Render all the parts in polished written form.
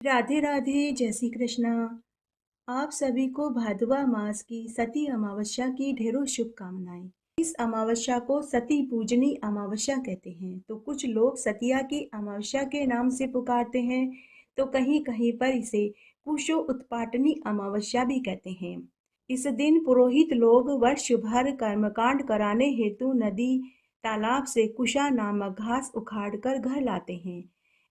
राधे राधे, जय श्री कृष्णा। आप सभी को भादवा मास की सती अमावस्या की ढेरों शुभकामनाएं। इस अमावस्या को सती पूजनी अमावस्या कहते हैं। तो कुछ लोग सतिया की अमावस्या के नाम से पुकारते हैं, तो कहीं कहीं पर इसे कुशो उत्पाटनी अमावस्या भी कहते हैं। इस दिन पुरोहित लोग वर्ष भर कर्मकांड कराने हेतु नदी तालाब से कुशा नामक घास उखाड़कर घर लाते हैं।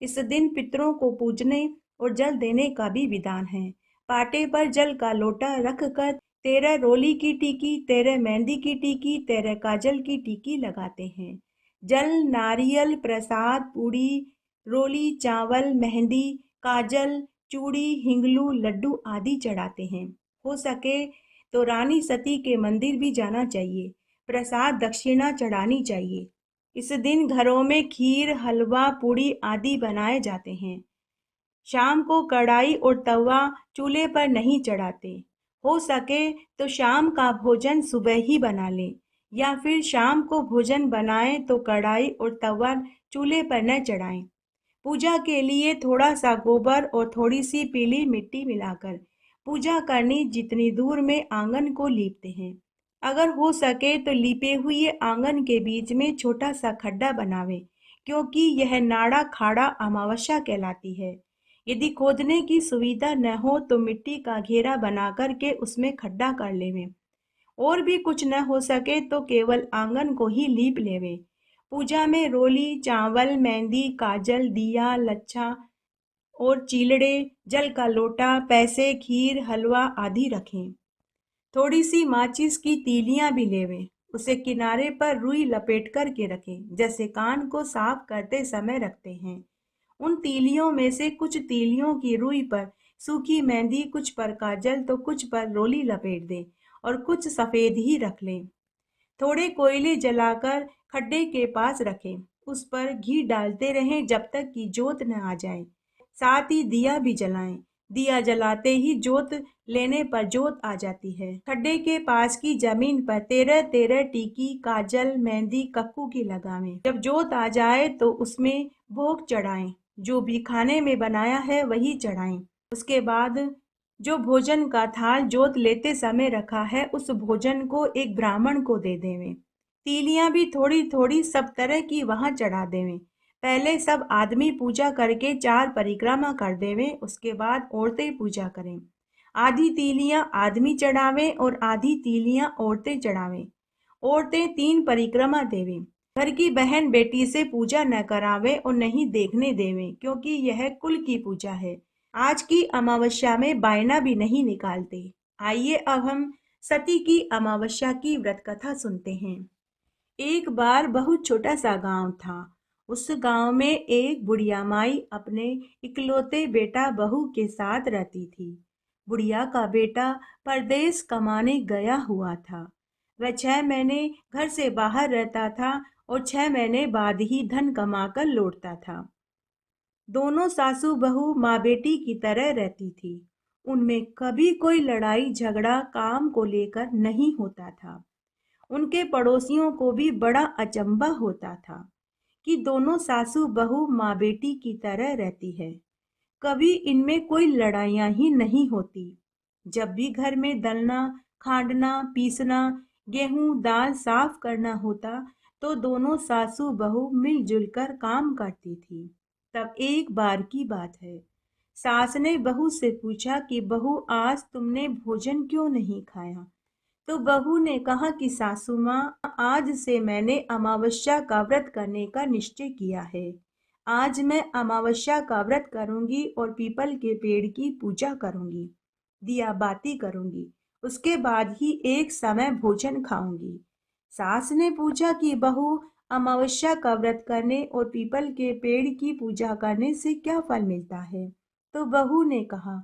इस दिन पितरों को पूजने और जल देने का भी विधान है। पाटे पर जल का लोटा रखकर 13 रोली की टीकी, 13 मेहंदी की टीकी, 13 काजल की टीकी लगाते हैं। जल, नारियल, प्रसाद, पूड़ी, रोली, चावल, मेहंदी, काजल, चूड़ी, हिंगलू, लड्डू आदि चढ़ाते हैं। हो सके तो रानी सती के मंदिर भी जाना चाहिए। प्रसाद दक्षिणा चढ़ानी चाहिए। इस दिन घरों में खीर, हलवा, पूड़ी आदि बनाए जाते हैं। शाम को कढ़ाई और तवा चूल्हे पर नहीं चढ़ाते। हो सके तो शाम का भोजन सुबह ही बना लें, या फिर शाम को भोजन बनाएं तो कढ़ाई और तवा चूल्हे पर न चढ़ाएं। पूजा के लिए थोड़ा सा गोबर और थोड़ी सी पीली मिट्टी मिलाकर पूजा करनी। जितनी दूर में आंगन को लीपते हैं, अगर हो सके तो लीपे हुए आंगन के बीच में छोटा सा खड्डा बनावे, क्योंकि यह नाड़ा खाड़ा अमावस्या कहलाती है। यदि खोदने की सुविधा न हो तो मिट्टी का घेरा बना करके उसमें खड्डा कर लेवे। और भी कुछ न हो सके तो केवल आंगन को ही लीप लेवे। पूजा में रोली, चावल, मेहंदी, काजल, दिया, लच्छा और चीलड़े, जल का लोटा, पैसे, खीर, हलवा आदि रखें। थोड़ी सी माचिस की तीलियां भी लेवें। उसे किनारे पर रुई लपेट कर के रखें, जैसे कान को साफ करते समय रखते हैं। उन तीलियों में से कुछ तीलियों की रुई पर सूखी मेहंदी, कुछ पर काजल तो कुछ पर रोली लपेट दें और कुछ सफेद ही रख लें। थोड़े कोयले जलाकर खड्डे के पास रखें। उस पर घी डालते रहें जब तक कि जोत न आ जाए। साथ ही दिया भी जलाएं। दिया जलाते ही जोत लेने पर जोत आ जाती है। खड्डे के पास की जमीन पर 13 टीकी काजल, मेहंदी, कक्कू की लगावें। जब जोत आ जाए तो उसमें भोग चढ़ाएं। जो भी खाने में बनाया है वही चढ़ाएं। उसके बाद जो भोजन का थाल जोत लेते समय रखा है, उस भोजन को एक ब्राह्मण को दे देवें। तीलियां भी थोड़ी थोड़ी सब तरह की वहां चढ़ा देवें। पहले सब आदमी पूजा करके 4 परिक्रमा कर देवें, उसके बाद औरतें पूजा करें। आधी तीलियां आदमी चढ़ावें और आधी तीलियां औरतें चढ़ावें। औरतें 3 परिक्रमा देवें। घर की बहन बेटी से पूजा न करावें और नहीं देखने देवें, क्योंकि यह कुल की पूजा है। आज की अमावस्या में बायना भी नहीं निकालते। आइए अब हम सती की अमावस्या की व्रत कथा सुनते हैं। एक बार बहुत छोटा सा गांव था। उस गांव में एक बुढ़िया माई अपने इकलौते बेटा बहू के साथ रहती थी। बुढ़िया का बेटा परदेश कमाने गया हुआ था। वह 6 महीने घर से बाहर रहता था और 6 महीने बाद ही धन कमाकर लौटता था। दोनों सासू बहू माँ बेटी की तरह रहती थी। उनमें कभी कोई लड़ाई झगड़ा काम को लेकर नहीं होता था। उनके पड़ोसियों को भी बड़ा अचंभा होता था कि दोनों सासू बहू माँ बेटी की तरह रहती है। कभी इनमें कोई लड़ाइयाँ ही नहीं होती। जब भी घर में दलना, खांडना, पीसना, गेहूं दाल साफ करना होता, तो दोनों सासू बहू मिलजुल कर काम करती थी। तब एक बार की बात है, सास ने बहू से पूछा कि बहू, आज तुमने भोजन क्यों नहीं खाया? तो बहू ने कहा कि सासू माँ, आज से मैंने अमावस्या का व्रत करने का निश्चय किया है। आज मैं अमावस्या का व्रत करूंगी और पीपल के पेड़ की पूजा करूंगी, दिया बाती करूंगी, उसके बाद ही एक समय भोजन खाऊंगी। सास ने पूछा कि बहू, अमावस्या का व्रत करने और पीपल के पेड़ की पूजा करने से क्या फल मिलता है? तो बहू ने कहा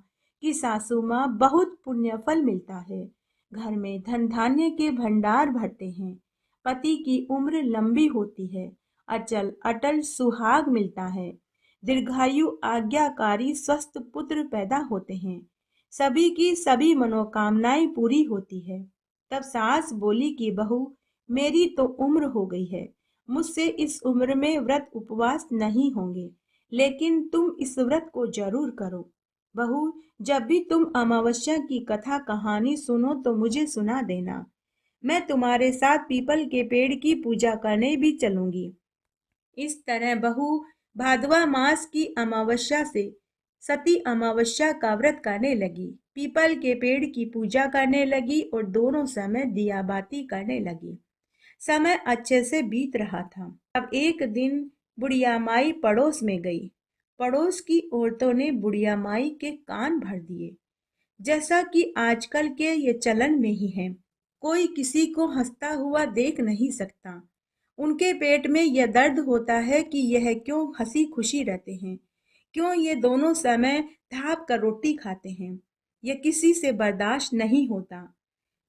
कि सासू माँ, बहुत पुण्य फल मिलता है। घर में धन धान्य के भंडार भरते हैं, पति की उम्र लंबी होती है, अचल अटल सुहाग मिलता है, दीर्घायु आज्ञाकारी स्वस्थ पुत्र पैदा होते हैं, सभी की सभी मनोकामनाएं पूरी होती है। तब सास बोली कि बहू, मेरी तो उम्र हो गई है, मुझसे इस उम्र में व्रत उपवास नहीं होंगे, लेकिन तुम इस व्रत को जरूर करो। बहू, जब भी तुम अमावस्या की कथा कहानी सुनो तो मुझे सुना देना। मैं तुम्हारे साथ पीपल के पेड़ की पूजा करने भी चलूंगी। इस तरह बहू भादवा मास की अमावस्या से सती अमावस्या का व्रत करने लगी, पीपल के पेड़ की पूजा करने लगी और दोनों समय दिया बाती करने लगी। समय अच्छे से बीत रहा था। अब एक दिन बुढ़िया माई पड़ोस में गई। पड़ोस की औरतों ने बुढ़िया माई के कान भर दिए। जैसा कि आजकल के ये चलन में ही है, कोई किसी को हंसता हुआ देख नहीं सकता। उनके पेट में यह दर्द होता है कि यह क्यों हंसी खुशी रहते हैं, क्यों ये दोनों समय थाप कर रोटी खाते हैं। यह किसी से बर्दाश्त नहीं होता।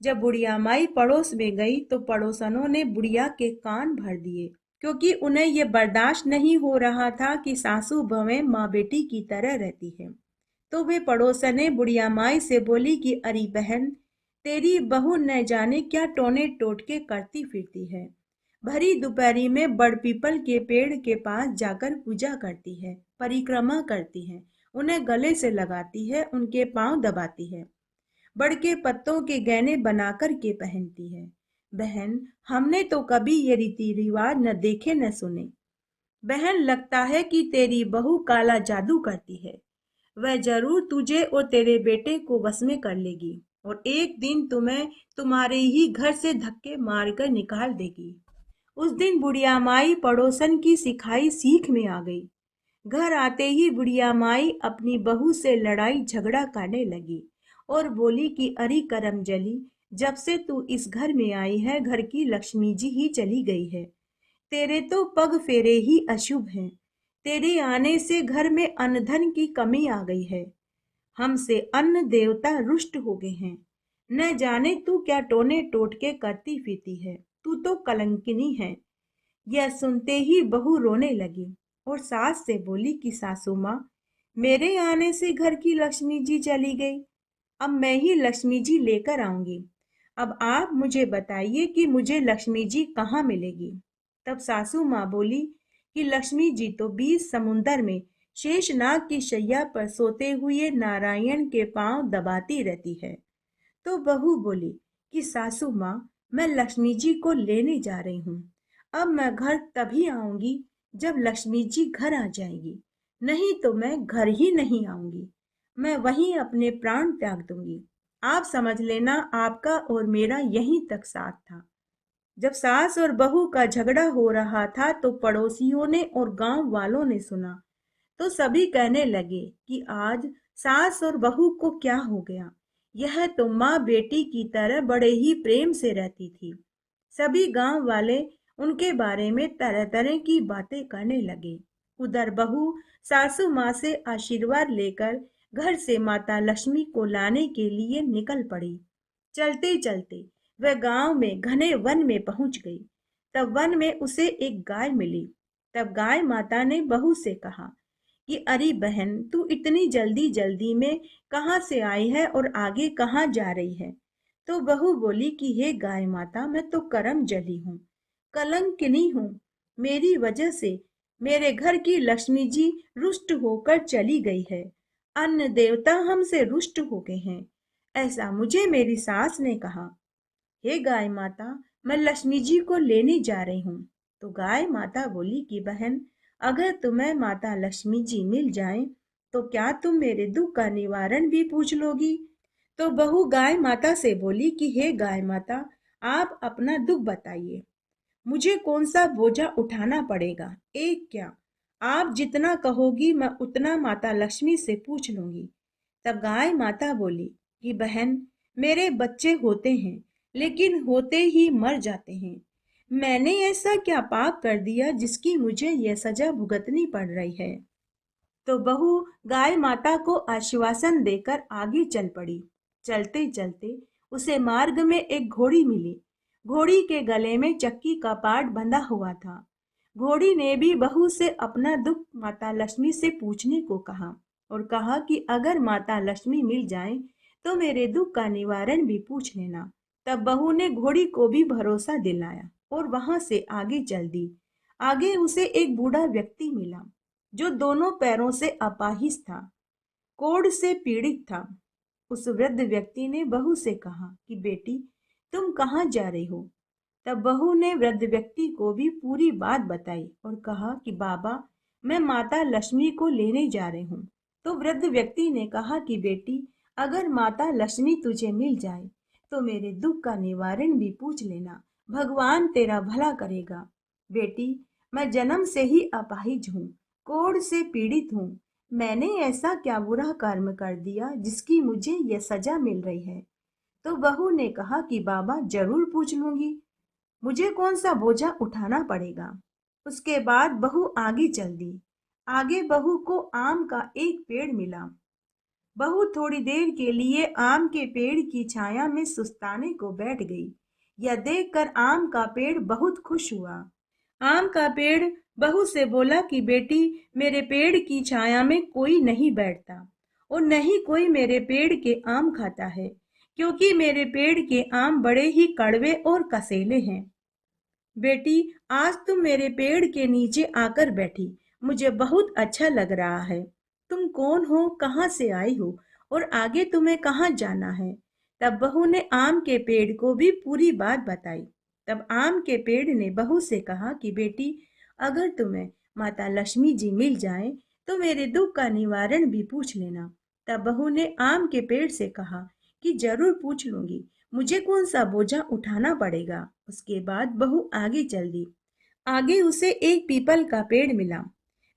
जब बुढ़िया माई पड़ोस में गई तो पड़ोसनों ने बुढ़िया के कान भर दिए, क्योंकि उन्हें यह बर्दाश्त नहीं हो रहा था कि सासू बहुएं माँ बेटी की तरह रहती है। तो वे पड़ोसने बुढ़िया माई से बोली कि अरे बहन, तेरी बहू न जाने क्या टोने टोटके करती फिरती है। भरी दोपहरी में बड़ पीपल के पेड़ के पास जाकर पूजा करती है, परिक्रमा करती है, उन्हें गले से लगाती है, उनके पांव दबाती है, बड़ के पत्तों के गहने बनाकर के पहनती है। बहन, हमने तो कभी ये रीति रिवाज न देखे न सुने। बहन, लगता है कि तेरी बहू काला जादू करती है। वह जरूर तुझे और तेरे बेटे को वश में कर लेगी और एक दिन तुम्हें तुम्हारे ही घर से धक्के मारकर निकाल देगी। उस दिन बुढ़िया माई पड़ोसन की सिखाई सीख में आ गई। घर आते ही बुढ़िया माई अपनी बहू से लड़ाई झगड़ा करने लगी और बोली कि अरे करमजली, जब से तू इस घर में आई है घर की लक्ष्मी जी ही चली गई है। तेरे तो पग फेरे ही अशुभ हैं। तेरे आने से घर में अन्न धन की कमी आ गई है। हमसे अन्न देवता रुष्ट हो गए हैं। न जाने तू क्या टोने टोटके करती फिरती है। तू तो कलंकिनी है। यह सुनते ही बहू रोने लगी और सास से बोली कि सासू माँ, मेरे आने से घर की लक्ष्मी जी चली गई। अब मैं ही लक्ष्मी जी लेकर आऊंगी। अब आप मुझे बताइए कि मुझे लक्ष्मी जी कहाँ मिलेगी। तब सासू माँ बोली कि लक्ष्मी जी तो 20 समुंदर में शेषनाग की शैया पर सोते हुए नारायण के पांव दबाती रहती है। तो बहू बोली कि सासू माँ, मैं लक्ष्मी जी को लेने जा रही हूँ। अब मैं घर तभी आऊंगी जब लक्ष्मी जी घर आ जाएगी, नहीं तो मैं घर ही नहीं आऊंगी। मैं वहीं अपने प्राण त्याग दूंगी। आप समझ लेना, आपका और मेरा यहीं तक साथ था। जब सास और बहू का झगड़ा हो रहा था तो पड़ोसियों ने और गांव वालों ने सुना, तो सभी कहने लगे कि आज सास और बहू को क्या हो गया। यह तो माँ बेटी की तरह बड़े ही प्रेम से रहती थी। सभी गांव वाले उनके बारे में तरह तरह की बातें करने लगे। उधर बहू सासू माँ से आशीर्वाद लेकर घर से माता लक्ष्मी को लाने के लिए निकल पड़ी। चलते चलते वह गांव में घने वन में पहुंच गई। तब वन में उसे एक गाय मिली। तब गाय माता ने बहू से कहा कि अरे बहन, तू इतनी जल्दी जल्दी में कहाँ से आई है और आगे कहाँ जा रही है। तो बहू बोली कि हे गाय माता, मैं तो करम जली हूँ, कलंकिनी हूँ। मेरी वजह से मेरे घर की लक्ष्मी जी रुष्ट होकर चली गई है। अन्न देवता हमसे रुष्ट हो गए हैं, ऐसा मुझे मेरी सास ने कहा। हे गाय माता, मैं लक्ष्मी जी को लेने जा रही हूँ। तो गाय माता बोली कि बहन, अगर तुम्हें माता लक्ष्मी जी मिल जाएं, तो क्या तुम मेरे दुख का निवारण भी पूछ लोगी। तो बहू गाय माता से बोली कि हे गाय माता, आप अपना दुख बताइए। मुझे कौन सा बोझा उठाना पड़ेगा, एक क्या? आप जितना कहोगी मैं उतना माता लक्ष्मी से पूछ लूंगी। तब गाय माता बोली कि बहन, मेरे बच्चे होते हैं लेकिन होते ही मर जाते हैं। मैंने ऐसा क्या पाप कर दिया जिसकी मुझे यह सजा भुगतनी पड़ रही है। तो बहू गाय माता को आश्वासन देकर आगे चल पड़ी। चलते चलते उसे मार्ग में एक घोड़ी मिली। घोड़ी के गले में चक्की का पाट बंधा हुआ था। घोड़ी ने भी बहू से अपना दुख माता लक्ष्मी से पूछने को कहा और कहा कि अगर माता लक्ष्मी मिल जाए तो मेरे दुख का निवारण भी पूछ लेना। तब बहू ने घोड़ी को भी भरोसा दिलाया और वहां से आगे चल दी। आगे उसे एक बूढ़ा व्यक्ति मिला जो दोनों पैरों से अपाहिज था। कोढ़ से पीड़ित था। उस वृद्ध व्यक्ति ने बहू से कहा कि बेटी, तुम कहाँ जा रही हो? तब बहू ने वृद्ध व्यक्ति को भी पूरी बात बताई और कहा कि बाबा, मैं माता लक्ष्मी को लेने जा रही हूँ। तो वृद्ध व्यक्ति ने कहा कि बेटी, अगर माता लक्ष्मी तुझे मिल जाए तो मेरे दुख का निवारण भी पूछ लेना, भगवान तेरा भला करेगा। बेटी, मैं जन्म से ही अपाहिज हूँ, कोढ़ से पीड़ित हूँ। मैंने ऐसा क्या बुरा कर्म कर दिया जिसकी मुझे यह सजा मिल रही है? तो बहू ने कहा कि बाबा, जरूर पूछ लूंगी, मुझे कौन सा बोझा उठाना पड़ेगा। उसके बाद बहू आगे चल दी। आगे बहू को आम का एक पेड़ मिला। बहू थोड़ी देर के लिए आम के पेड़ की छाया में सुस्ताने को बैठ गई। यह देखकर आम का पेड़ बहुत खुश हुआ। आम का पेड़ बहू से बोला कि बेटी, मेरे पेड़ की छाया में कोई नहीं बैठता और न ही कोई मेरे पेड़ के आम खाता है, क्योंकि मेरे पेड़ के आम बड़े ही कड़वे और कसेले हैं। बेटी, आज तुम मेरे पेड़ के नीचे आकर बैठी, मुझे बहुत अच्छा लग रहा है। तुम कौन हो, कहाँ से आई हो और आगे तुम्हें कहाँ जाना है? तब बहू ने आम के पेड़ को भी पूरी बात बताई। तब आम के पेड़ ने बहू से कहा कि बेटी, अगर तुम्हें माता लक्ष्मी जी मिल जाए तो मेरे दुख का निवारण भी पूछ लेना। तब बहू ने आम के पेड़ से कहा कि जरूर पूछ लूंगी, मुझे कौन सा बोझा उठाना पड़ेगा। उसके बाद बहू आगे चल दी। आगे उसे एक पीपल का पेड़ मिला।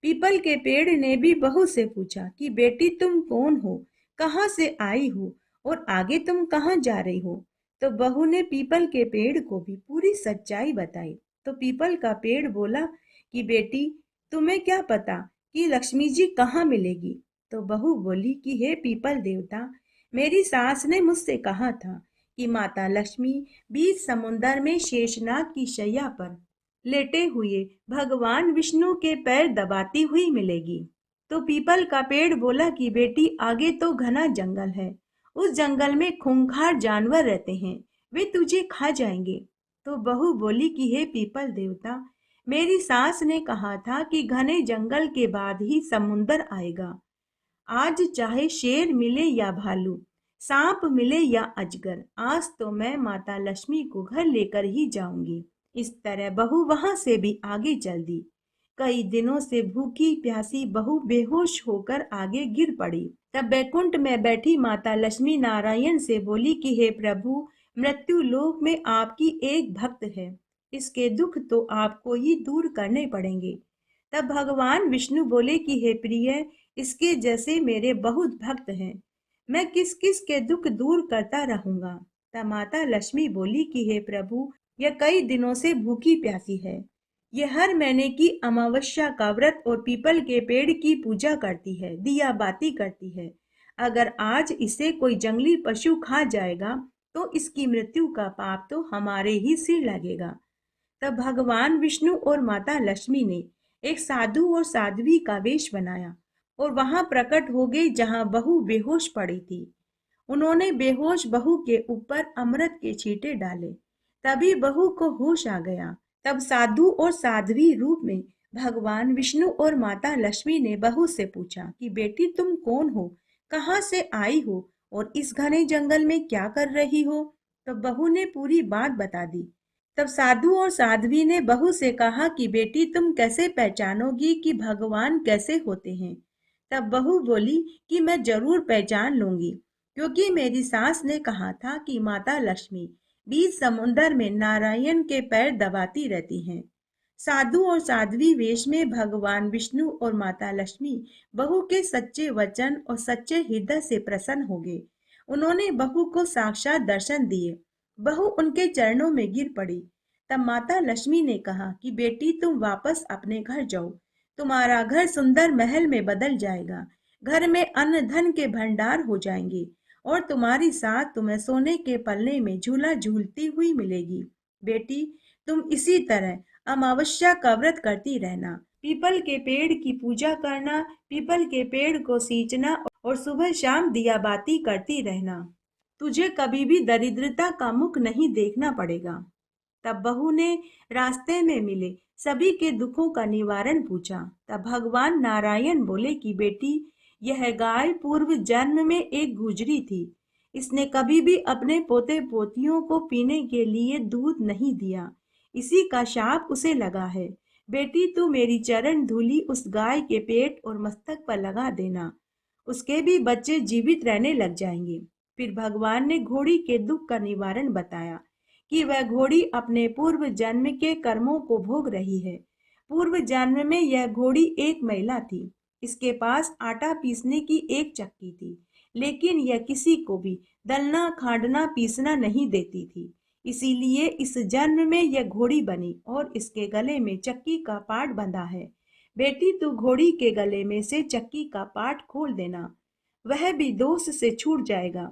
पीपल के पेड़ ने भी बहू से पूछा कि बेटी, तुम कौन हो, कहाँ से आई हो और आगे तुम कहाँ जा रही हो? तो बहू ने पीपल के पेड़ को भी पूरी सच्चाई बताई। तो पीपल का पेड़ बोला कि बेटी, तुम्हें क्या पता कि लक्ष्मी जी कहाँ मिलेगी? तो बहू बोली कि हे पीपल देवता, मेरी सास ने मुझसे कहा था कि माता लक्ष्मी बीच समुन्दर में शेषनाग की शैया पर लेटे हुए भगवान विष्णु के पैर दबाती हुई मिलेगी। तो पीपल का पेड़ बोला कि बेटी, आगे तो घना जंगल है, उस जंगल में खूंखार जानवर रहते हैं, वे तुझे खा जाएंगे। तो बहू बोली कि हे पीपल देवता, मेरी सास ने कहा था कि घने जंगल के बाद ही समुंदर आएगा। आज चाहे शेर मिले या भालू, सांप मिले या अजगर, आज तो मैं माता लक्ष्मी को घर लेकर ही जाऊंगी। इस तरह बहू वहां से भी आगे चल दी। कई दिनों से भूखी प्यासी बहू बेहोश होकर आगे गिर पड़ी। तब बैकुंठ में बैठी माता लक्ष्मी नारायण से बोली कि हे प्रभु, मृत्यु लोक में आपकी एक भक्त है, इसके दुख तो आपको ही दूर करने पड़ेंगे। तब भगवान विष्णु बोले कि हे प्रिय, इसके जैसे मेरे बहुत भक्त हैं, मैं किस किस के दुख दूर करता रहूंगा। तब माता लक्ष्मी बोली कि हे प्रभु, यह कई दिनों से भूखी प्यासी है, यह हर महीने की अमावस्या का व्रत और पीपल के पेड़ की पूजा करती है, दिया बाती करती है। अगर आज इसे कोई जंगली पशु खा जाएगा तो इसकी मृत्यु का पाप तो हमारे ही सिर लगेगा। तब भगवान विष्णु और माता लक्ष्मी ने एक साधु और साध्वी का वेश बनाया और वहां प्रकट हो गई जहां बहू बेहोश पड़ी थी। उन्होंने बेहोश बहू के ऊपर अमृत के छींटे डाले, तभी बहू को होश आ गया। तब साधु और साध्वी रूप में भगवान विष्णु और माता लक्ष्मी ने बहू से पूछा कि बेटी, तुम कौन हो, कहाँ से आई हो और इस घने जंगल में क्या कर रही हो? तो बहू ने पूरी बात बता दी। तब साधु और साध्वी ने बहू से कहा कि बेटी, तुम कैसे पहचानोगी कि भगवान कैसे होते हैं? तब बहू बोली कि मैं जरूर पहचान लूंगी, क्योंकि मेरी सास ने कहा था कि माता लक्ष्मी बीच समुन्दर में नारायण के पैर दबाती रहती हैं। साधु और साध्वी वेश में भगवान विष्णु और माता लक्ष्मी बहू के सच्चे वचन और सच्चे हृदय से प्रसन्न हो गए। उन्होंने बहू को साक्षात दर्शन दिए। बहू उनके चरणों में गिर पड़ी। तब माता लक्ष्मी ने कहा कि बेटी, तुम वापस अपने घर जाओ, तुम्हारा घर सुंदर महल में बदल जाएगा, घर में अन्न धन के भंडार हो जाएंगे और तुम्हारी साथ तुम्हें सोने के पल्ले में झूला झूलती हुई मिलेगी। बेटी, तुम इसी तरह अमावस्या का व्रत करती रहना, पीपल के पेड़ की पूजा करना, पीपल के पेड़ को सींचना और सुबह शाम दिया बाती करती रहना। तुझे कभी भी दरिद्रता का मुख नहीं देखना पड़ेगा। तब बहू ने रास्ते में मिले सभी के दुखों का निवारण पूछा। तब भगवान नारायण बोले कि बेटी, यह गाय पूर्व जन्म में एक गुजरी थी। इसने कभी भी अपने पोते पोतियों को पीने के लिए दूध नहीं दिया। इसी का शाप उसे लगा है। बेटी, तू मेरी चरण धूलि उस गाय के पेट और मस्तक पर लगा देना, उसके भी बच्चे जीवित रहने लग जाएंगे। फिर भगवान ने घोड़ी के दुख का निवारण बताया कि वह घोड़ी अपने पूर्व जन्म के कर्मों को भोग रही है। पूर्व जन्म में यह घोड़ी एक महिला थी। इसके पास आटा पीसने की एक चक्की थी, लेकिन यह किसी को भी दलना खांडना पीसना नहीं देती थी। इसीलिए इस जन्म में यह घोड़ी बनी और इसके गले में चक्की का पाट बंधा है। बेटी, तू घोड़ी के गले में से चक्की का पाट खोल देना, वह भी दोष से छूट जाएगा।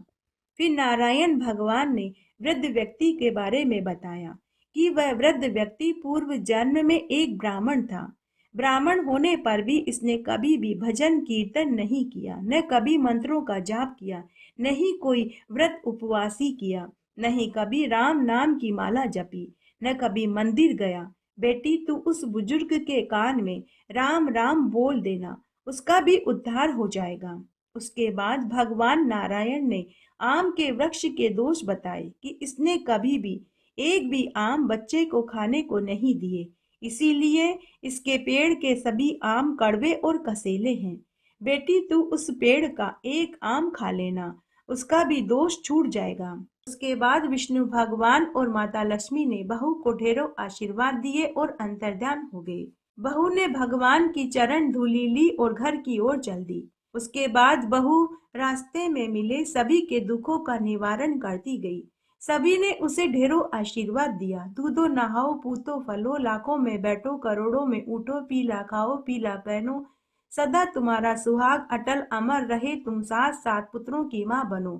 फिर नारायण भगवान ने वृद्ध व्यक्ति के बारे में बताया कि वह वृद्ध व्यक्ति पूर्व जन्म में एक ब्राह्मण था। ब्राह्मण होने पर भी इसने कभी भी भजन कीर्तन नहीं किया, न कभी मंत्रों का जाप किया, न ही कोई व्रत उपवासी किया, न ही कभी राम नाम की माला जपी, न कभी मंदिर गया। बेटी, तू उस बुजुर्ग के कान में राम राम बोल देना, उसका भी उद्धार हो जाएगा। उसके बाद भगवान नारायण ने आम के वृक्ष के दोष बताए कि इसने कभी भी एक भी आम बच्चे को खाने को नहीं दिए, इसीलिए इसके पेड़ के सभी आम कड़वे और कसेले हैं। बेटी, तू उस पेड़ का एक आम खा लेना, उसका भी दोष छूट जाएगा। उसके बाद विष्णु भगवान और माता लक्ष्मी ने बहू को ढेरों आशीर्वाद दिए और अंतर्ध्यान हो गए। बहू ने भगवान की चरण धूली ली और घर की ओर चल दी। उसके बाद बहू रास्ते में मिले सभी के दुखों का निवारण करती गई। सभी ने उसे ढेरों आशीर्वाद दिया। दूधो नहाओ, पूतो फलो, लाखों में बैठो, करोड़ों में उठो, पीला खाओ, पीला पहनो, सदा तुम्हारा सुहाग अटल अमर रहे, तुम सात सात पुत्रों की माँ बनो,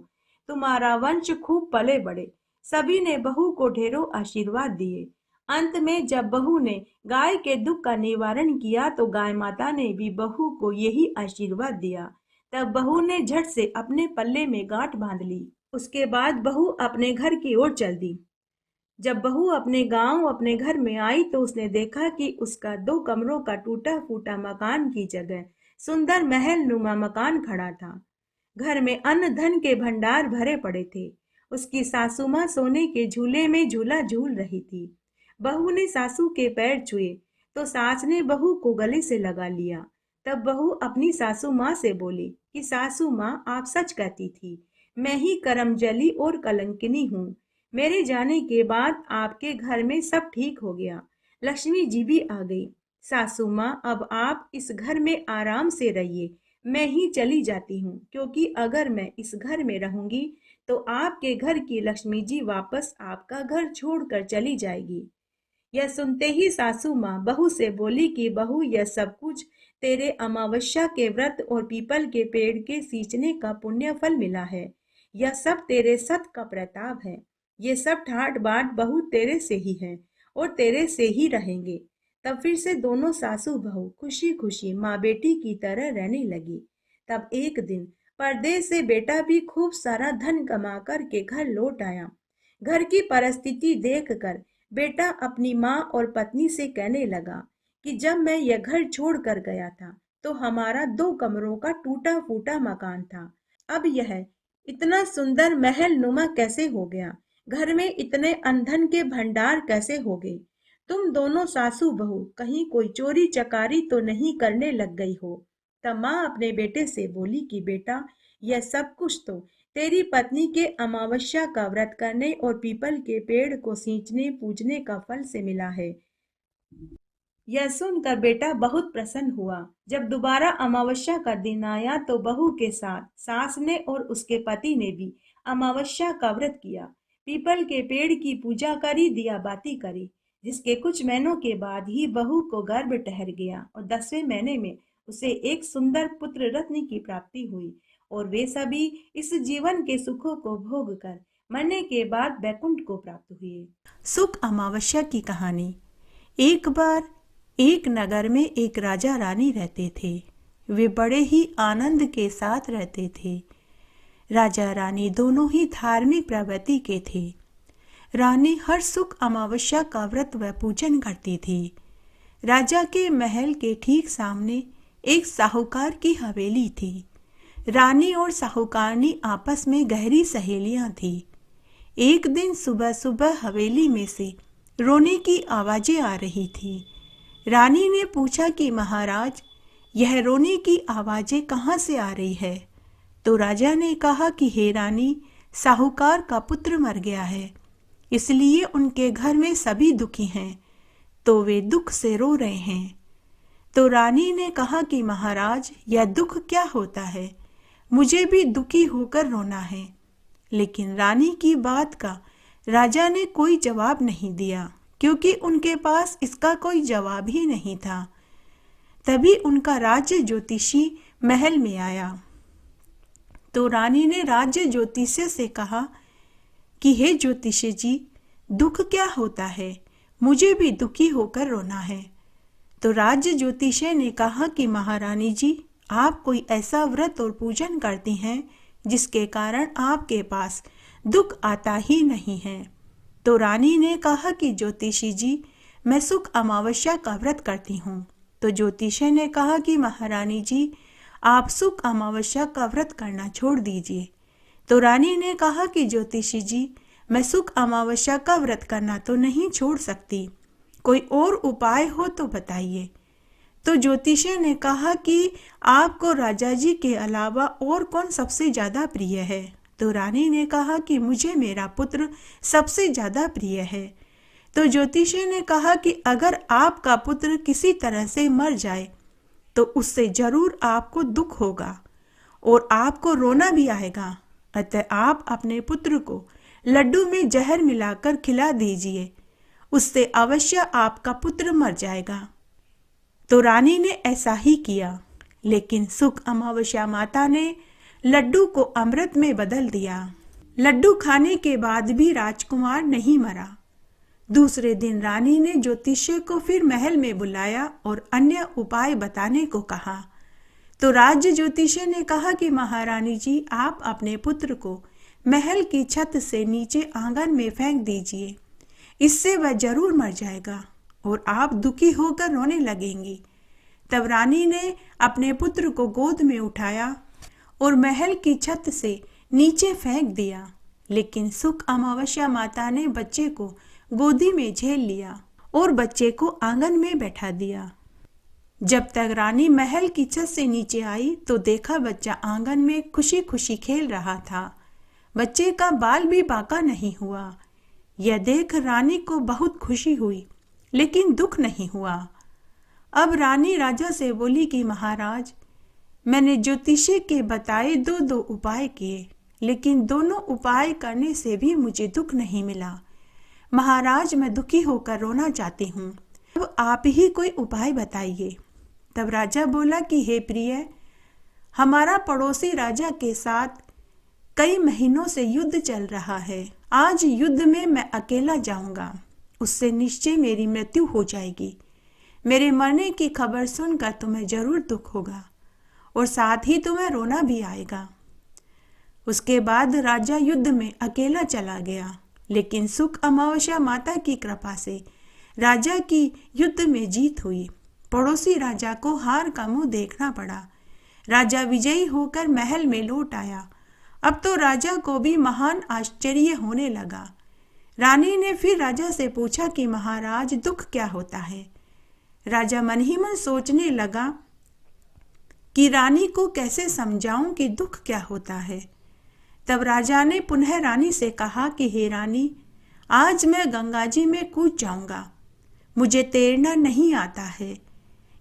तुम्हारा वंश खूब पले बढ़े। सभी ने बहू को ढेरों आशीर्वाद दिए। अंत में जब बहू ने गाय के दुख का निवारण किया तो गाय माता ने भी बहू को यही आशीर्वाद दिया। तब बहू ने झट से अपने पल्ले में गांठ बांध ली। उसके बाद बहू अपने घर की ओर चल दी। जब बहू अपने गांव अपने घर में आई तो उसने देखा कि उसका 2 कमरों का टूटा फूटा मकान की जगह सुंदर महल नुमा मकान खड़ा था। घर में अन्न धन के भंडार भरे पड़े थे। उसकी सासू माँ सोने के झूले में झूला झूल रही थी। बहू ने सासू के पैर छुए तो सास ने बहू को गले से लगा लिया। तब बहू अपनी सासू माँ से बोली कि सासू माँ, आप सच कहती थी, मैं ही करमजली और कलंकिनी हूँ। मेरे जाने के बाद आपके घर में सब ठीक हो गया। लक्ष्मी जी भी आ गई। सासू माँ, अब आप इस घर में आराम से रहिए, मैं ही चली जाती हूँ, क्योंकि अगर मैं इस घर में रहूंगी तो आपके घर की लक्ष्मी जी वापस आपका घर छोड़कर चली जाएगी। यह सुनते ही सासू माँ बहू से बोली कि बहू, यह सब कुछ तेरे अमावस्या के व्रत और पीपल के पेड़ के सींचने का पुण्य फल मिला है। यह सब तेरे सत का प्रताप है। ये सब ठाट बाट बहू तेरे से ही है और तेरे से ही रहेंगे। तब फिर से दोनों सासू बहू खुशी खुशी माँ बेटी की तरह रहने लगी। तब एक दिन परदेश से बेटा भी खूब सारा धन कमा कर के घर लौट आया। घर की परिस्थिति देखकर बेटा अपनी माँ और पत्नी से कहने लगा कि जब मैं यह घर छोड़ कर गया था तो हमारा 2 कमरों का टूटा फूटा मकान था। अब यह इतना सुंदर महल नुमा कैसे हो गया? घर में इतने अंधन के भंडार कैसे हो गए? तुम दोनों सासू बहू कहीं कोई चोरी चकारी तो नहीं करने लग गई हो? तब माँ अपने बेटे से बोली कि बेटा, यह सब कुछ तो तेरी पत्नी के अमावस्या का व्रत करने और पीपल के पेड़ को सींचने पूजने का फल से मिला है। यह सुनकर बेटा बहुत प्रसन्न हुआ। जब दोबारा अमावस्या का दिन आया तो बहू के साथ सास ने और उसके पति ने भी अमावस्या का व्रत किया। पीपल के पेड़ की पूजा करी, दिया बाती करी, जिसके कुछ महीनों के बाद ही बहू को गर्भ ठहर गया और 10वें महीने में उसे एक सुंदर पुत्र रत्न की प्राप्ति हुई और वे सभी इस जीवन के सुखों को भोग कर मरने के बाद बैकुंठ को प्राप्त हुए। सुख अमावस्या की कहानी। एक बार एक नगर में एक राजा रानी रहते थे। वे बड़े ही आनंद के साथ रहते थे। राजा रानी दोनों ही धार्मिक प्रवृत्ति के थे। रानी हर सुख अमावस्या का व्रत व पूजन करती थी। राजा के महल के ठीक सामने एक साहूकार की हवेली थी। रानी और साहूकारनी आपस में गहरी सहेलियां थी। एक दिन सुबह सुबह हवेली में से रोने की आवाजें आ रही थी। रानी ने पूछा कि महाराज, यह रोने की आवाजें कहाँ से आ रही है? तो राजा ने कहा कि हे रानी, साहूकार का पुत्र मर गया है, इसलिए उनके घर में सभी दुखी हैं, तो वे दुख से रो रहे हैं। तो रानी ने कहा कि महाराज, यह दुख क्या होता है? मुझे भी दुखी होकर रोना है। लेकिन रानी की बात का राजा ने कोई जवाब नहीं दिया, क्योंकि उनके पास इसका कोई जवाब ही नहीं था। तभी उनका राज्य ज्योतिषी महल में आया। तो रानी ने राज्य ज्योतिषी से कहा कि हे ज्योतिषी जी, दुख क्या होता है? मुझे भी दुखी होकर रोना है। तो राज्य ज्योतिषी ने कहा कि महारानी जी, आप कोई ऐसा व्रत और पूजन करती हैं जिसके कारण आपके पास दुख आता ही नहीं है। तो रानी ने कहा कि ज्योतिषी जी, मैं सुख अमावस्या का व्रत करती हूँ। तो ज्योतिषी ने कहा कि महारानी जी, आप सुख अमावस्या का व्रत करना छोड़ दीजिए। तो रानी ने कहा कि ज्योतिषी जी, मैं सुख अमावस्या का व्रत करना तो नहीं छोड़ सकती, कोई और उपाय हो तो बताइए। तो ज्योतिषी ने कहा कि आपको राजा जी के अलावा और कौन सबसे ज़्यादा प्रिय है? तो रानी ने कहा कि मुझे मेरा पुत्र सबसे ज़्यादा प्रिय है। तो ज्योतिषी ने कहा कि अगर आपका पुत्र किसी तरह से मर जाए तो उससे जरूर आपको दुख होगा और आपको रोना भी आएगा। अतः आप अपने पुत्र को लड्डू में जहर मिलाकर खिला दीजिए, उससे अवश्य आपका पुत्र मर जाएगा। तो रानी ने ऐसा ही किया, लेकिन सुख अमावस्या माता ने लड्डू को अमृत में बदल दिया। लड्डू खाने के बाद भी राजकुमार नहीं मरा। दूसरे दिन रानी ने ज्योतिषी को फिर महल में बुलाया और अन्य उपाय बताने को कहा। तो राज्य ज्योतिषी ने कहा कि महारानी जी, आप अपने पुत्र को महल की छत से नीचे आंगन में फेंक दीजिए, इससे वह जरूर मर जाएगा और आप दुखी होकर रोने लगेंगी। तब रानी ने अपने पुत्र को गोद में उठाया और महल की छत से नीचे फेंक दिया, लेकिन सुख अमावस्या माता ने बच्चे को गोदी में झेल लिया और बच्चे को आंगन में बैठा दिया। जब तक रानी महल की छत से नीचे आई तो देखा बच्चा आंगन में खुशी खुशी खेल रहा था। बच्चे का बाल भी बांका नहीं हुआ। यह देख रानी को बहुत खुशी हुई, लेकिन दुख नहीं हुआ। अब रानी राजा से बोली कि महाराज, मैंने ज्योतिषी के बताए दो उपाय किए, लेकिन दोनों उपाय करने से भी मुझे दुख नहीं मिला। महाराज, मैं दुखी होकर रोना चाहती हूँ, अब आप ही कोई उपाय बताइए। तब राजा बोला कि हे प्रिय, हमारा पड़ोसी राजा के साथ कई महीनों से युद्ध चल रहा है। आज युद्ध में मैं अकेला जाऊंगा, उससे निश्चय मेरी मृत्यु हो जाएगी। मेरे मरने की खबर सुनकर तुम्हें जरूर दुख होगा और साथ ही तुम्हें रोना भी आएगा। उसके बाद राजा युद्ध में अकेला चला गया, लेकिन सुख अमावस्या माता की कृपा से राजा की युद्ध में जीत हुई। पड़ोसी राजा को हार का मुंह देखना पड़ा। राजा विजयी होकर महल में लौट आया। अब तो राजा को भी महान आश्चर्य होने लगा। रानी ने फिर राजा से पूछा कि महाराज, दुख क्या होता है? राजा मन ही मन सोचने लगा कि रानी को कैसे समझाऊं कि दुख क्या होता है। तब राजा ने पुनः रानी से कहा कि हे रानी, आज मैं गंगा जी में कूद जाऊंगा। मुझे तैरना नहीं आता है,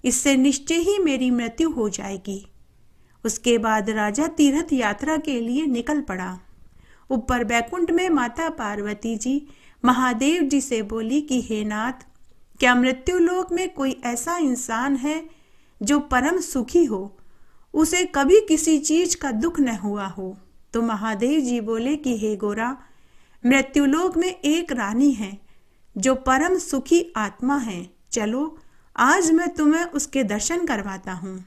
इससे निश्चय ही मेरी मृत्यु हो जाएगी। उसके बाद राजा तीर्थ यात्रा के लिए निकल पड़ा। ऊपर बैकुंठ में माता पार्वती जी महादेव जी से बोली कि हे नाथ, क्या मृत्यु लोक में कोई ऐसा इंसान है जो परम सुखी हो, उसे कभी किसी चीज का दुख न हुआ हो? तो महादेव जी बोले कि हे गोरा, मृत्युलोक में एक रानी है जो परम सुखी आत्मा है। चलो, आज मैं तुम्हें उसके दर्शन करवाता हूँ।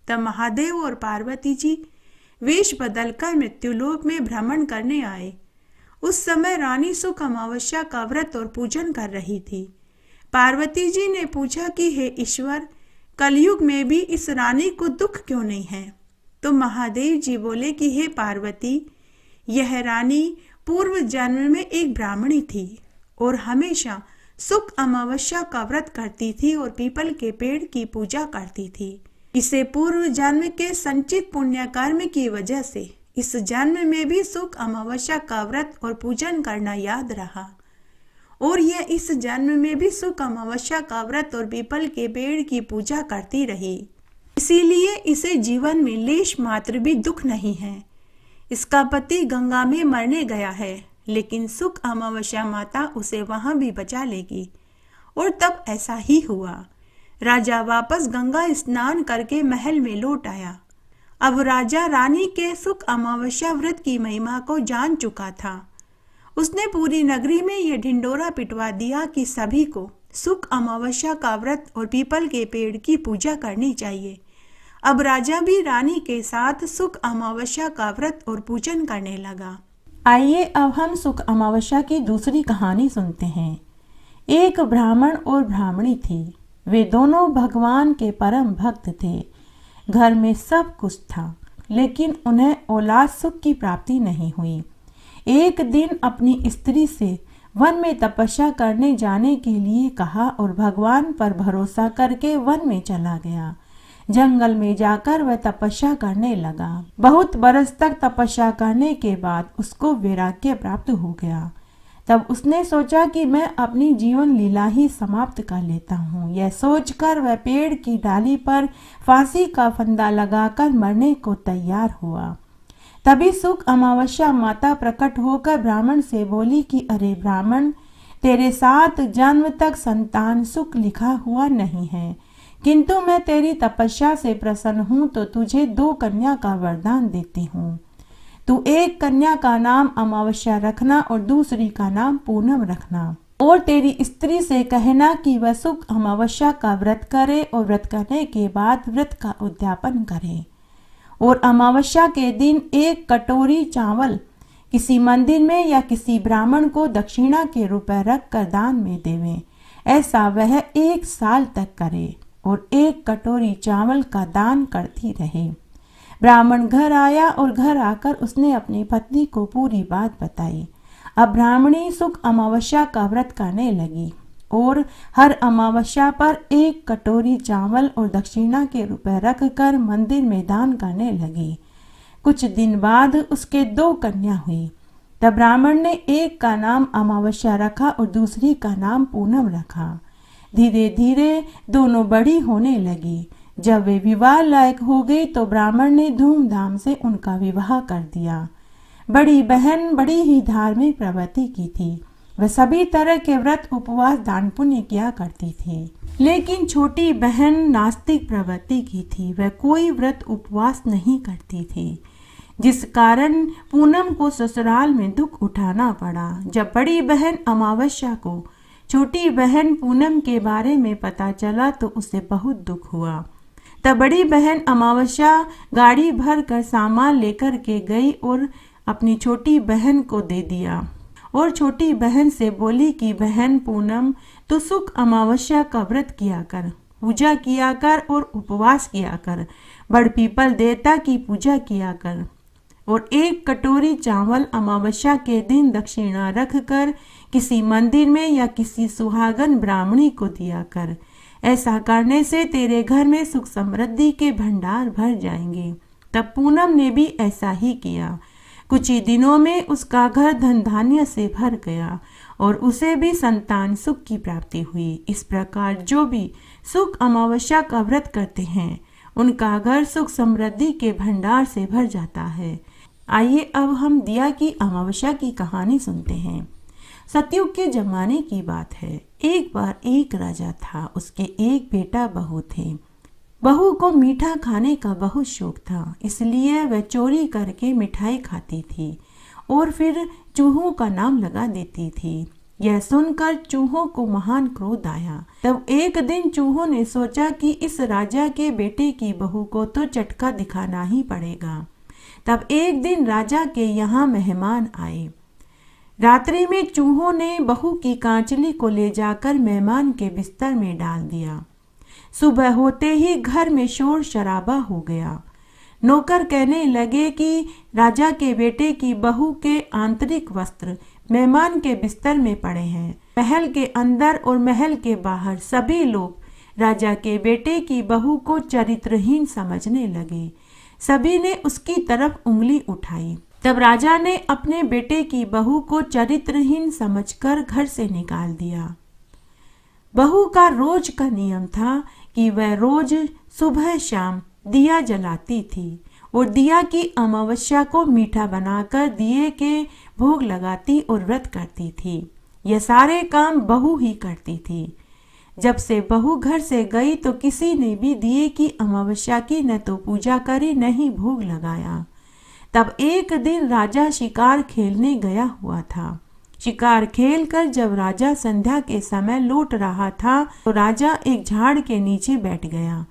तब महादेव और पार्वती जी वेश बदलकर मृत्युलोक में भ्रमण करने आए। उस समय रानी सुख अमावस्या का व्रत और पूजन कर रही थी। पार्वती जी ने पूछा कि हे ईश्वर, कलयुग में भी इस रानी को दुख क्यों नहीं है? तो महादेव जी बोले कि हे पार्वती, यह रानी पूर्व जन्म में एक ब्राह्मणी थी और हमेशा शुक्ल अमावस्या का व्रत करती थी और पीपल के पेड़ की पूजा करती थी। इसे पूर्व जन्म के संचित पुण्य कर्म की वजह से इस जन्म में भी शुक्ल अमावस्या का व्रत और पूजन करना याद रहा और यह इस जन्म में भी शुक्ल अमावस्या का व्रत और पीपल के पेड़ की पूजा करती रही। इसीलिए इसे जीवन में लेश मात्र भी दुख नहीं है। इसका पति गंगा में मरने गया है, लेकिन शुक्ल अमावस्या माता उसे वहां भी बचा लेगी। और तब ऐसा ही हुआ। राजा वापस गंगा स्नान करके महल में लौट आया। अब राजा रानी के शुक्ल अमावस्या व्रत की महिमा को जान चुका था। उसने पूरी नगरी में यह ढिंडोरा पिटवा दिया कि सभी को शुक्ल अमावस्या का व्रत और पीपल के पेड़ की पूजा करनी चाहिए। अब राजा भी रानी के साथ शुक्ल अमावस्या का व्रत और पूजन करने लगा। आइए अब हम शुक्ल अमावस्या की दूसरी कहानी सुनते हैं। एक ब्राह्मण और ब्राह्मणी थी। वे दोनों भगवान के परम भक्त थे। घर में सब कुछ था, लेकिन उन्हें औलाद सुख की प्राप्ति नहीं हुई। एक दिन अपनी स्त्री से वन में तपस्या करने जाने के लिए कहा और भगवान पर भरोसा करके वन में चला गया। जंगल में जाकर वह तपस्या करने लगा। बहुत बरस तक तपस्या करने के बाद उसको वैराग्य प्राप्त हो गया। तब उसने सोचा कि मैं अपनी जीवन लीला ही समाप्त कर लेता हूँ। यह सोचकर वह पेड़ की डाली पर फांसी का फंदा लगाकर मरने को तैयार हुआ। तभी शुक्ल अमावस्या माता प्रकट होकर ब्राह्मण से बोली कि अरे ब्राह्मण, तेरे साथ जन्म तक संतान सुख लिखा हुआ नहीं है, किंतु मैं तेरी तपस्या से प्रसन्न हूँ तो तुझे 2 कन्या का वरदान देती हूँ। तू एक कन्या का नाम अमावस्या रखना और दूसरी का नाम पूनम रखना, और तेरी स्त्री से कहना कि वह शुक्ल अमावस्या का व्रत करे और व्रत करने के बाद व्रत का उद्यापन करे, और अमावस्या के दिन 1 कटोरी चावल किसी मंदिर में या किसी ब्राह्मण को दक्षिणा के रूप में रख कर दान में देवे। ऐसा वह 1 साल तक करे और 1 कटोरी चावल का दान करती रहे। ब्राह्मण घर आया और घर आकर उसने अपनी पत्नी को पूरी बात बताई। अब ब्राह्मणी शुक्ल अमावस्या का व्रत करने लगी और हर अमावस्या पर 1 कटोरी चावल और दक्षिणा के रुपए रख कर मंदिर में दान करने लगी। कुछ दिन बाद उसके 2 कन्या हुई। तब ब्राह्मण ने एक का नाम अमावस्या रखा और दूसरी का नाम पूनम रखा। धीरे धीरे दोनों बड़ी होने लगी। जब वे विवाह लायक हो गई तो ब्राह्मण ने धूमधाम से उनका विवाह कर दिया। बड़ी बहन बड़ी ही धार्मिक प्रवृत्ति की थी। वह सभी तरह के व्रत उपवास दान पुण्य किया करती थी, लेकिन छोटी बहन नास्तिक प्रवृत्ति की थी। वह कोई व्रत उपवास नहीं करती थी, जिस कारण पूनम को ससुराल में दुख उठाना पड़ा। जब बड़ी बहन अमावस्या को छोटी बहन पूनम के बारे में पता चला तो उसे बहुत दुख हुआ। तब बड़ी बहन अमावस्या गाड़ी भर कर सामान लेकर के गई और अपनी छोटी बहन को दे दिया और छोटी बहन से बोली कि बहन पूनम, तो शुक्ल अमावस्या का व्रत किया कर, पूजा किया कर और उपवास किया कर, बड़ पीपल देवता की पूजा किया कर और 1 कटोरी चावल अमावस्या के दिन दक्षिणा रख कर किसी मंदिर में या किसी सुहागन ब्राह्मणी को दिया कर। ऐसा करने से तेरे घर में सुख समृद्धि के भंडार भर जाएंगे। तब पूनम ने भी ऐसा ही किया। कुछ ही दिनों में उसका घर धन धान्य से भर गया और उसे भी संतान सुख की प्राप्ति हुई। इस प्रकार जो भी शुक्ल अमावस्या का व्रत करते हैं उनका घर सुख समृद्धि के भंडार से भर जाता है। आइए अब हम दिया की अमावस्या की कहानी सुनते हैं। सतयुग के जमाने की बात है। एक बार एक राजा था। उसके एक बेटा बहू थे। बहू को मीठा खाने का बहुत शौक था, इसलिए वह चोरी करके मिठाई खाती थी और फिर चूहों का नाम लगा देती थी। यह सुनकर चूहों को महान क्रोध आया। तब एक दिन चूहों ने सोचा कि इस राजा के बेटे की बहू को तो चटका दिखाना ही पड़ेगा। तब एक दिन राजा के यहाँ मेहमान आए। रात्रि में चूहों ने बहू की कांचली को ले जाकर मेहमान के बिस्तर में डाल दिया। सुबह होते ही घर में शोर शराबा हो गया। नौकर कहने लगे कि राजा के बेटे की बहू के आंतरिक वस्त्र मेहमान के बिस्तर में पड़े हैं। महल के अंदर और महल के बाहर सभी लोग राजा के बेटे की बहू को चरित्रहीन समझने लगे। सभी ने उसकी तरफ उंगली उठाई। तब राजा ने अपने बेटे की बहू को चरित्रहीन समझकर घर से निकाल दिया। बहू का रोज का नियम था कि वह रोज सुबह शाम दिया जलाती थी और दिया की अमावस्या को मीठा बनाकर दिए के भोग लगाती और व्रत करती थी। यह सारे काम बहू ही करती थी। जब से बहू घर से गई तो किसी ने भी दिए की अमावस्या की न तो पूजा करी न ही भोग लगाया। तब एक दिन राजा शिकार खेलने गया हुआ था। शिकार खेलकर जब राजा संध्या के समय लौट रहा था तो राजा एक झाड़ के नीचे बैठ गया।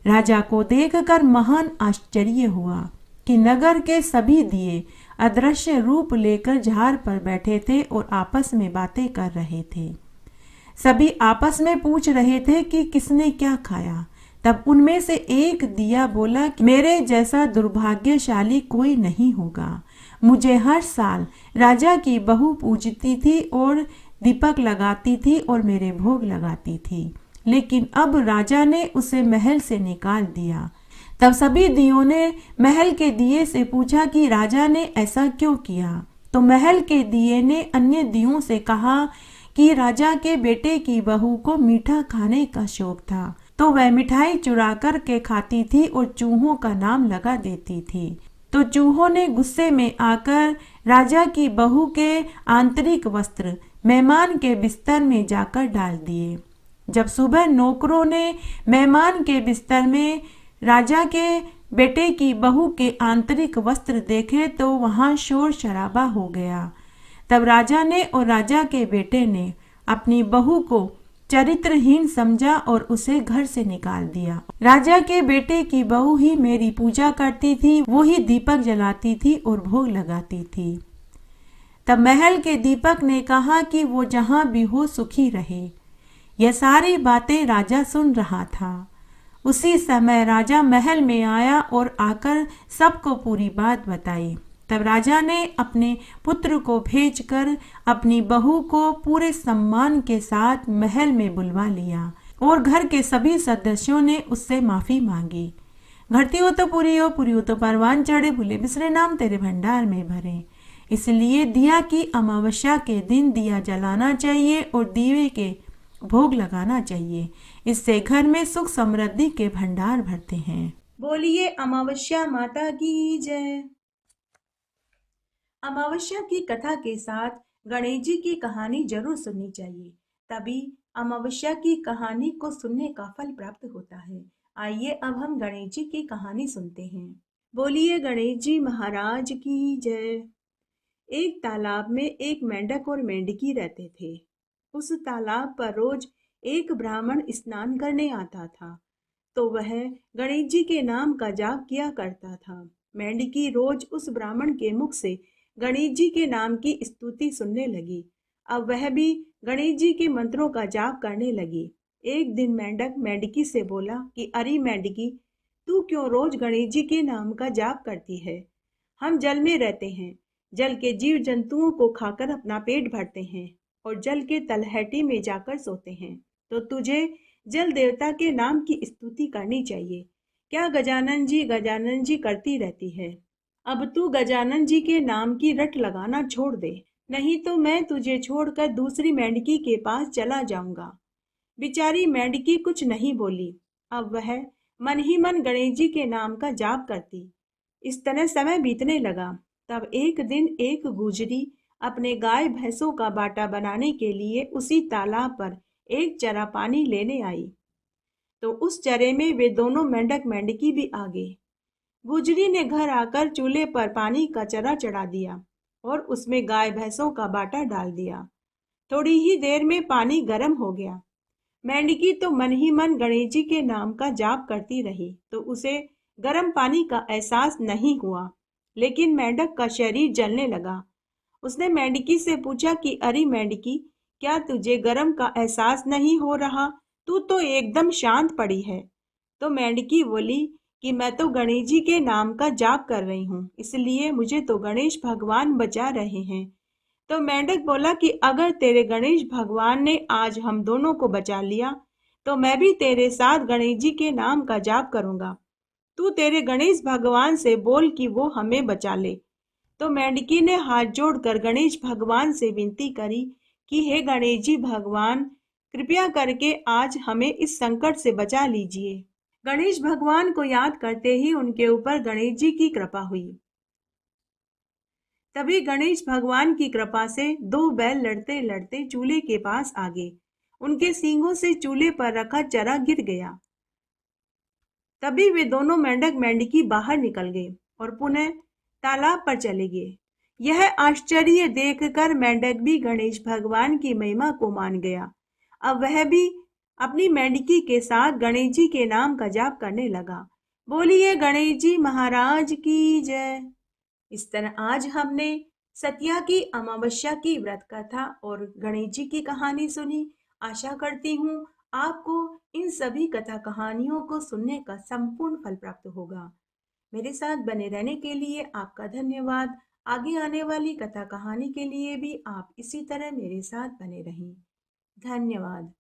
राजा को देखकर महान आश्चर्य हुआ कि नगर के सभी दिए अदृश्य रूप लेकर झाड़ पर बैठे थे और आपस में बातें कर रहे थे। सभी आपस में पूछ रहे थे कि किसने क्या खाया। तब उनमें से एक दिया बोला कि मेरे जैसा दुर्भाग्यशाली कोई नहीं होगा। मुझे हर साल राजा की बहू पूजती थी और दीपक लगाती थी और मेरे भोग लगाती थी, लेकिन अब राजा ने उसे महल से निकाल दिया। तब सभी दियों ने महल के दिए से पूछा कि राजा ने ऐसा क्यों किया। तो महल के दिए ने अन्य दियों से कहा कि राजा के बेटे की बहू को मीठा खाने का शौक था, तो वह मिठाई चुरा कर के खाती थी और चूहों का नाम लगा देती थी। तो चूहों ने गुस्से में आकर राजा की बहू के आंतरिक वस्त्र मेहमान के बिस्तर में जाकर डाल दिए। जब सुबह नौकरों ने मेहमान के बिस्तर में राजा के बेटे की बहू के आंतरिक वस्त्र देखे तो वहां शोर शराबा हो गया। तब राजा ने और राजा के बेटे ने अपनी बहू को चरित्रहीन समझा और उसे घर से निकाल दिया। राजा के बेटे की बहू ही मेरी पूजा करती थी, वो ही दीपक जलाती थी और भोग लगाती थी। तब महल के दीपक ने कहा कि वो जहां भी हो सुखी रहे। यह सारी बातें राजा सुन रहा था। उसी समय राजा महल में आया और आकर सबको पूरी बात बताई। तब राजा ने अपने पुत्र को भेजकर अपनी बहू को पूरे सम्मान के साथ महल में बुलवा लिया और घर के सभी सदस्यों ने उससे माफी मांगी। घटती हो तो पूरी हो तो परवान चढ़े, भूले बिसरे नाम तेरे भंडार में भरे। इसलिए दिया की अमावस्या के दिन दिया जलाना चाहिए और दीवे के भोग लगाना चाहिए। इससे घर में सुख समृद्धि के भंडार भरते हैं। बोलिए अमावस्या माता की जय। अमावस्या की कथा के साथ गणेश जी की कहानी जरूर सुननी चाहिए, तभी अमावस्या की कहानी को सुनने का फल प्राप्त होता है। आइए अब हम गणेश जी की कहानी सुनते हैं। बोलिए गणेश जी महाराज की जय। एक तालाब में एक मेंढक और मेंढकी रहते थे। उस तालाब पर रोज एक ब्राह्मण स्नान करने आता था, तो वह गणेश जी के नाम का जाप किया करता था। मेंढकी रोज उस ब्राह्मण के मुख से गणेश जी के नाम की स्तुति सुनने लगी। अब वह भी गणेश जी के मंत्रों का जाप करने लगी। एक दिन मेंढक मेंढकी से बोला कि अरे मेंढकी, तू क्यों रोज गणेश जी के नाम का जाप करती है? हम जल में रहते हैं, जल के जीव जंतुओं को खाकर अपना पेट भरते हैं और जल के तलहटी में जाकर सोते हैं, तो तुझे जल देवता के नाम की स्तुति करनी चाहिए। क्या गजानन जी करती रहती है? अब तू गजानन जी के नाम की रट लगाना छोड़ दे, नहीं तो मैं तुझे छोड़कर दूसरी मेंढकी के पास चला जाऊंगा। बेचारी मेंढकी कुछ नहीं बोली। अब वह मन ही मन गणेश जी के नाम का जाप करती। इस तरह समय बीतने लगा। तब एक दिन एक गुजरी अपने गाय भैंसों का बाटा बनाने के लिए उसी तालाब पर एक चरा पानी लेने आई, तो उस चरे में वे दोनों मेंढक मेंढकी भी आ गए। गुजरी ने घर आकर चूल्हे पर पानी का चरा चढ़ा दिया और उसमें गाय भैंसों का बाटा डाल दिया। थोड़ी ही देर में पानी गर्म हो गया। मेंढकी तो मन ही मन गणेश जी के नाम का जाप करती रही, तो उसे गर्म पानी का एहसास नहीं हुआ, लेकिन मेंढक का शरीर जलने लगा। उसने मेंढकी से पूछा कि अरे मेंढकी, क्या तुझे गर्म का एहसास नहीं हो रहा? तू तो एकदम शांत पड़ी है। तो मेंढकी बोली कि मैं तो गणेश जी के नाम का जाप कर रही हूँ, इसलिए मुझे तो गणेश भगवान बचा रहे हैं। तो मेंढक बोला कि अगर तेरे गणेश भगवान ने आज हम दोनों को बचा लिया, तो मैं भी तेरे साथ गणेश जी के नाम का जाप करूंगा। तू तेरे गणेश भगवान से बोल कि वो हमें बचा ले। तो मेंढकी ने हाथ जोड़कर गणेश भगवान से विनती करी कि हे गणेश जी भगवान, कृपया करके आज हमें इस संकट से बचा लीजिए। गणेश भगवान को याद करते ही उनके ऊपर गणेश जी की कृपा हुई। तभी गणेश भगवान की कृपा से दो बैल लड़ते लड़ते चूल्हे के पास आ गए। उनके सींगों से चूल्हे पर रखा चरा गिर गया। तभी वे दोनों मेंढक मेंढकी बाहर निकल गए और पुनः तालाब पर चले गए। यह आश्चर्य देखकर मेंढक भी गणेश भगवान की महिमा को मान गया। अब वह भी अपनी मेंढकी के साथ गणेश जी के नाम का जाप करने लगा। बोलिए गणेश जी महाराज की जय। इस तरह आज हमने सतिया की अमावस्या की व्रत कथा और गणेश जी की कहानी सुनी। आशा करती हूँ आपको इन सभी कथा कहानियों को सुनने का संपूर्ण फल प्राप्त होगा। मेरे साथ बने रहने के लिए आपका धन्यवाद। आगे आने वाली कथा कहानी के लिए भी आप इसी तरह मेरे साथ बने रहें। धन्यवाद।